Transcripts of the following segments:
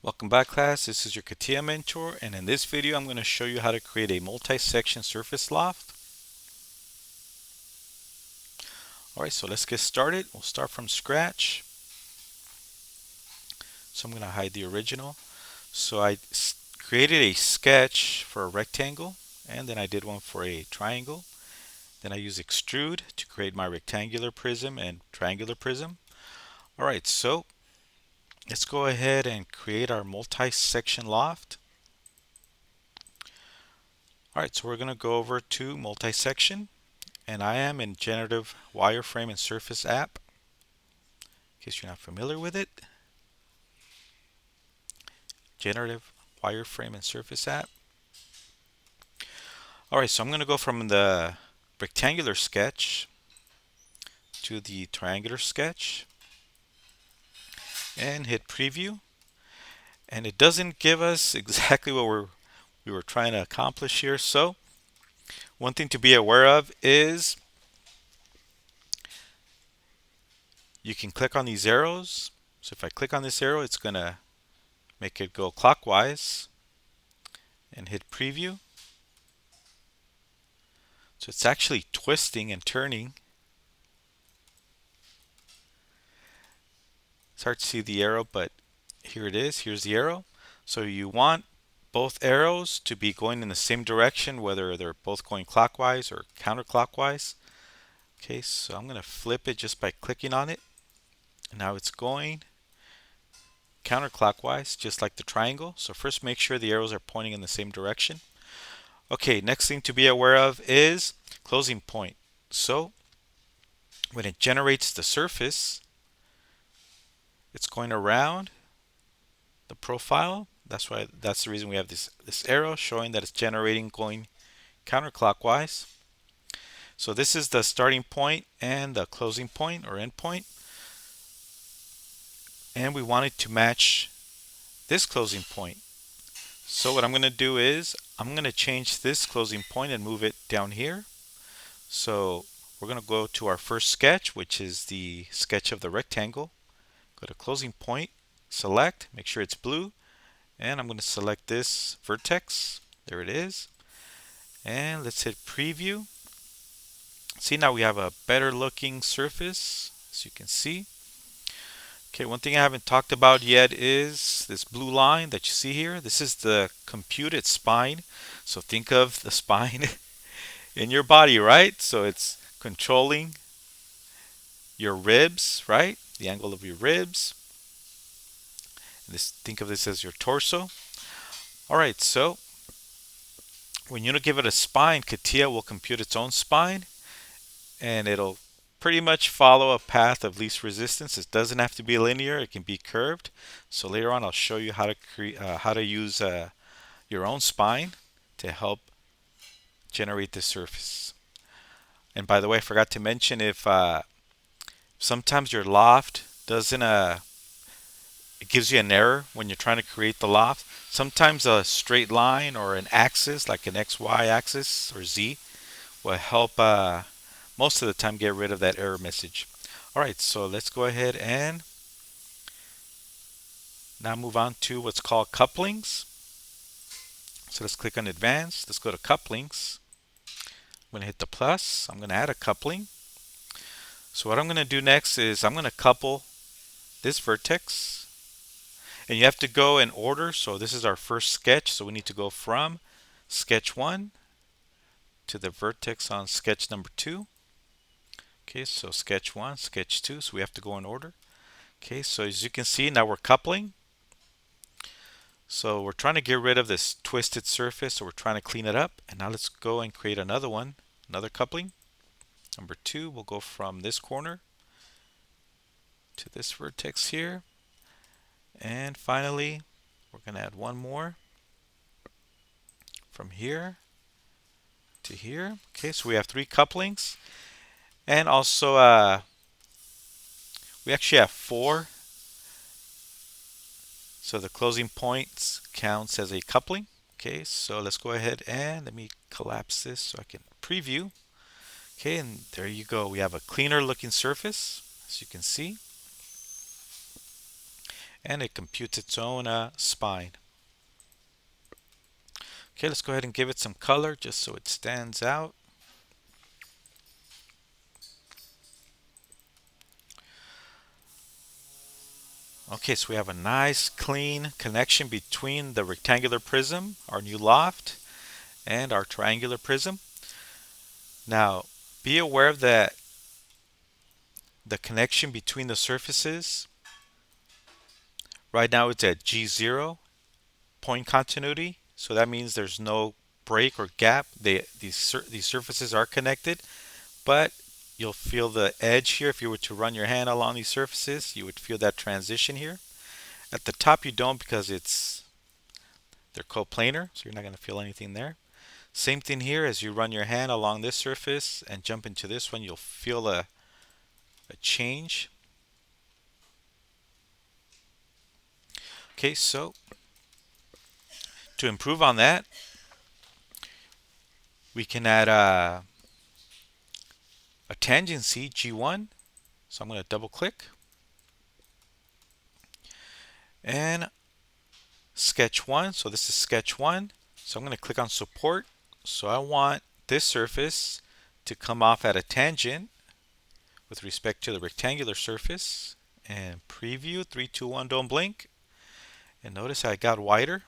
Welcome back, class. This is your CATIA mentor, and in this video I'm going to show you how to create a multi-section surface loft. Alright, so let's get started. We'll start from scratch. So I'm going to hide the original. So I created a sketch for a rectangle, and then I did one for a triangle. Then I use extrude to create my rectangular prism and triangular prism. Alright, so let's go ahead and create our multi-section loft. Alright, so we're going to go over to multi-section. And I am in Generative Wireframe and Surface app, in case you're not familiar with it. Generative Wireframe and Surface app. Alright, so I'm going to go from the rectangular sketch to the triangular sketch and hit preview. And it doesn't give us exactly what we were trying to accomplish here. So one thing to be aware of is you can click on these arrows. So if I click on this arrow, it's going to make it go clockwise and hit preview. So it's actually twisting and turning. It's hard to see the arrow, but here it is. Here's the arrow. So you want both arrows to be going in the same direction, whether they're both going clockwise or counterclockwise. Okay, so I'm going to flip it just by clicking on it. And now it's going counterclockwise, just like the triangle. So first make sure the arrows are pointing in the same direction. Okay, next thing to be aware of is closing point. So when it generates the surface, it's going around the profile. That's the reason we have this arrow showing that it's generating going counterclockwise. So this is the starting point and the closing point or end point. And we want it to match this closing point. So what I'm going to do is I'm going to change this closing point and move it down here. So we're going to go to our first sketch, which is the sketch of the rectangle. Go to closing point, select, make sure it's blue, and I'm going to select this vertex. There it is. And let's hit preview. See, now we have a better looking surface, as you can see. Okay, one thing I haven't talked about yet is this blue line that you see here. This is the computed spine. So think of the spine in your body, right? So it's controlling your ribs, right? The angle of your ribs. Think of this as your torso. All right, so when you give it a spine, CATIA will compute its own spine, and it'll pretty much follow a path of least resistance. It doesn't have to be linear; it can be curved. So later on, I'll show you how to use your own spine to help generate the surface. And by the way, I forgot to mention if sometimes your loft doesn't it gives you an error when you're trying to create the loft. Sometimes a straight line or an axis, like an XY axis or Z, will help most of the time get rid of that error message. Alright, so let's go ahead and now move on to what's called couplings. So let's click on advanced. Let's go to couplings. I'm going to hit the plus. I'm going to add a coupling. So what I'm going to do next is I'm going to couple this vertex. And you have to go in order. So this is our first sketch. So we need to go from sketch 1 to the vertex on sketch number 2. Okay, so sketch 1, sketch 2. So we have to go in order. Okay, so as you can see, now we're coupling. So we're trying to get rid of this twisted surface. So we're trying to clean it up. And now let's go and create another one, another coupling. Number 2, we'll go from this corner to this vertex here. And finally, we're going to add one more from here to here. Okay, so we have 3 couplings. And also, we actually have 4. So the closing points counts as a coupling. Okay, so let's go ahead and let me collapse this so I can preview. Okay, and there you go. We have a cleaner looking surface, as you can see. and it computes its own spine. Okay, let's go ahead and give it some color just so it stands out. Okay, so we have a nice clean connection between the rectangular prism, our new loft, and our triangular prism. Now, be aware that the connection between the surfaces right now it's at G0 point continuity, so that means there's no break or gap. These surfaces are connected, but you'll feel the edge here. If you were to run your hand along these surfaces, you would feel that transition here. At the top you don't because they're coplanar, so you're not going to feel anything there. Same thing here, as you run your hand along this surface and jump into this one, you'll feel a change. Okay, so to improve on that, we can add a tangency G1. So I'm going to double click and sketch 1. So this is sketch 1. So I'm going to click on support. So I want this surface to come off at a tangent with respect to the rectangular surface. And preview, 3, 2, 1, don't blink. And notice I got wider.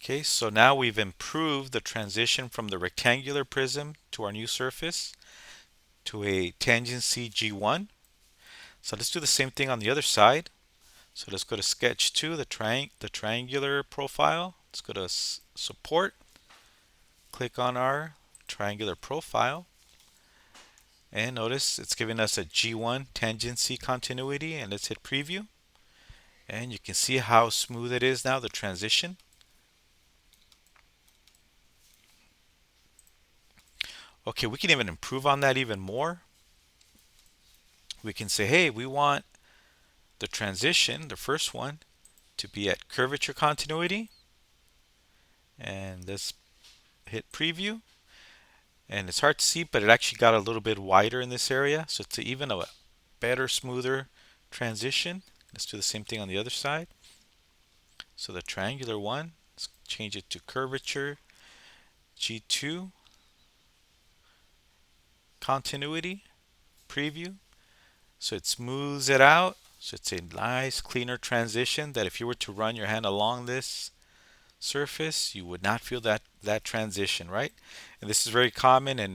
Okay, so now we've improved the transition from the rectangular prism to our new surface to a tangency G1. So let's do the same thing on the other side. So let's go to sketch 2, the triangular profile. Let's go to support, click on our triangular profile, and notice it's giving us a G1 tangency continuity, and let's hit preview. And you can see how smooth it is now, the transition. Okay, we can even improve on that even more. We can say, hey, we want the transition, the first one, to be at curvature continuity. And let's hit preview. And it's hard to see, but it actually got a little bit wider in this area. So it's even a better, smoother transition. Let's do the same thing on the other side. So the triangular one, let's change it to curvature G2 continuity preview. So it smooths it out. So it's a nice, cleaner transition that if you were to run your hand along this surface, you would not feel that transition, right? And this is very common in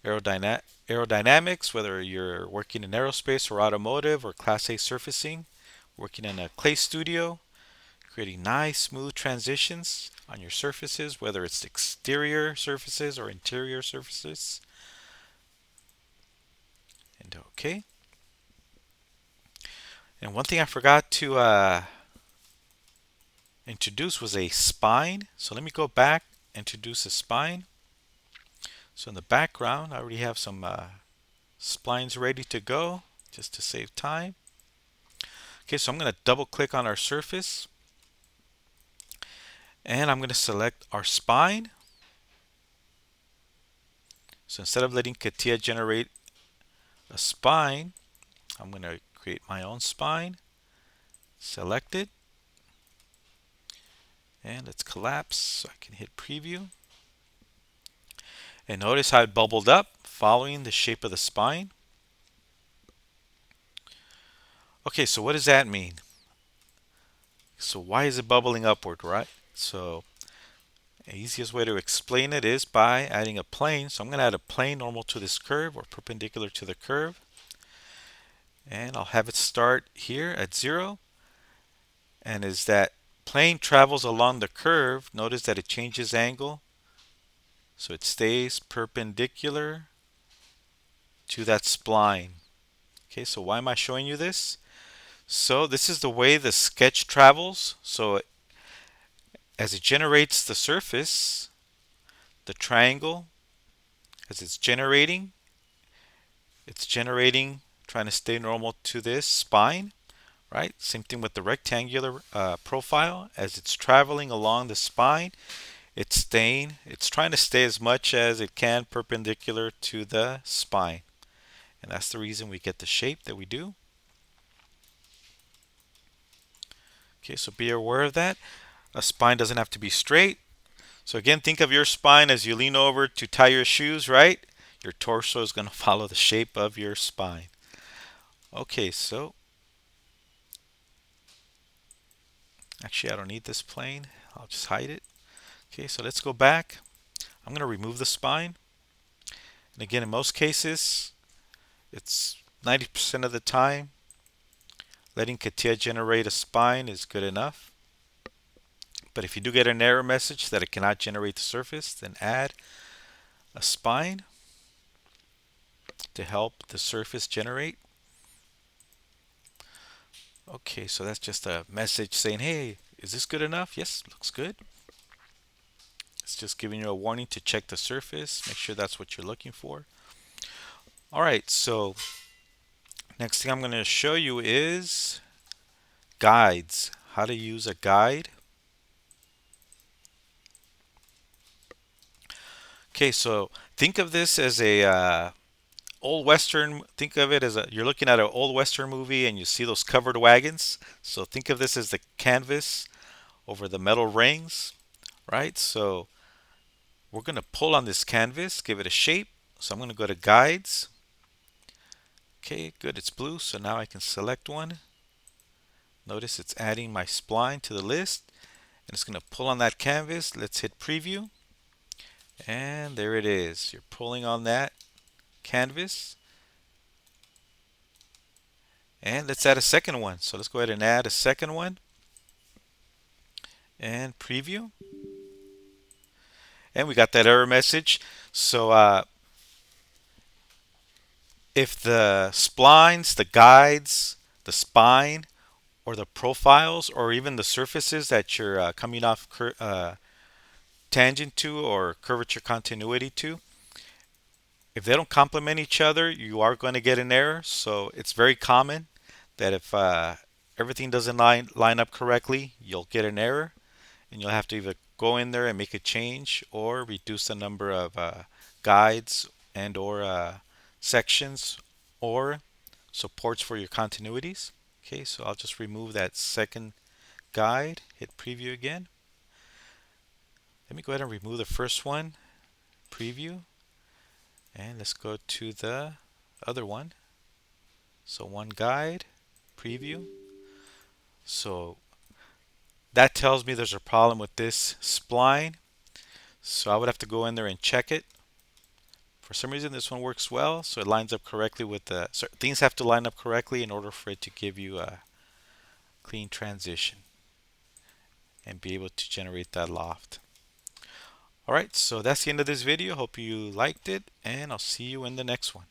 aerodynamics, whether you're working in aerospace or automotive or Class A surfacing, working in a clay studio, creating nice, smooth transitions on your surfaces, whether it's exterior surfaces or interior surfaces. And okay. And one thing I forgot to introduce was a spine. So let me go back, introduce a spine. So in the background, I already have some splines ready to go just to save time. Okay, so I'm going to double click on our surface and I'm going to select our spine. So instead of letting CATIA generate a spine, I'm going to create my own spine. Select it. And let's collapse so I can hit preview. And notice how it bubbled up following the shape of the spine. Okay, so what does that mean? So why is it bubbling upward, right? So the easiest way to explain it is by adding a plane. So I'm going to add a plane normal to this curve or perpendicular to the curve. And I'll have it start here at 0. And as that plane travels along the curve, notice that it changes angle. So it stays perpendicular to that spline. Okay, so why am I showing you this? So this is the way the sketch travels. So as it generates the surface, the triangle, as it's generating, trying to stay normal to this spine, right? Same thing with the rectangular profile. As it's traveling along the spine, it's trying to stay as much as it can perpendicular to the spine. And that's the reason we get the shape that we do. Okay, so be aware of that. A spine doesn't have to be straight. So again, think of your spine as you lean over to tie your shoes, right? Your torso is going to follow the shape of your spine. Okay, so actually I don't need this plane. I'll just hide it. Okay, so let's go back. I'm going to remove the spine. And again, in most cases, it's 90% of the time, letting CATIA generate a spine is good enough. But if you do get an error message that it cannot generate the surface, then add a spine to help the surface generate. Okay, so that's just a message saying, hey, is this good enough? Yes, looks good. It's just giving you a warning to check the surface, make sure that's what you're looking for. All right, so next thing I'm going to show you is guides. How to use a guide. Okay, so think of this as a old western. Think of it as you're looking at an old western movie and you see those covered wagons. So think of this as the canvas over the metal rings, right? So we're going to pull on this canvas, give it a shape. So I'm going to go to guides. Okay, good, it's blue, so now I can select one. Notice it's adding my spline to the list, and it's going to pull on that canvas. Let's hit preview, and there it is. You're pulling on that canvas, and let's add a second one. So let's go ahead and add a second one, and preview, and we got that error message. So if the splines, the guides, the spine, or the profiles, or even the surfaces that you're coming off tangent to or curvature continuity to, if they don't complement each other, you are going to get an error. So it's very common that if everything doesn't line up correctly, you'll get an error, and you'll have to either go in there and make a change or reduce the number of guides and or sections or supports for your continuities. Okay, so I'll just remove that second guide, hit preview again. Let me go ahead and remove the first one, preview, and let's go to the other one. So one guide, preview. So that tells me there's a problem with this spline. So I would have to go in there and check it. For some reason this one works well, so it lines up correctly with the, so things have to line up correctly in order for it to give you a clean transition and be able to generate that loft. Alright, so that's the end of this video. Hope you liked it, and I'll see you in the next one.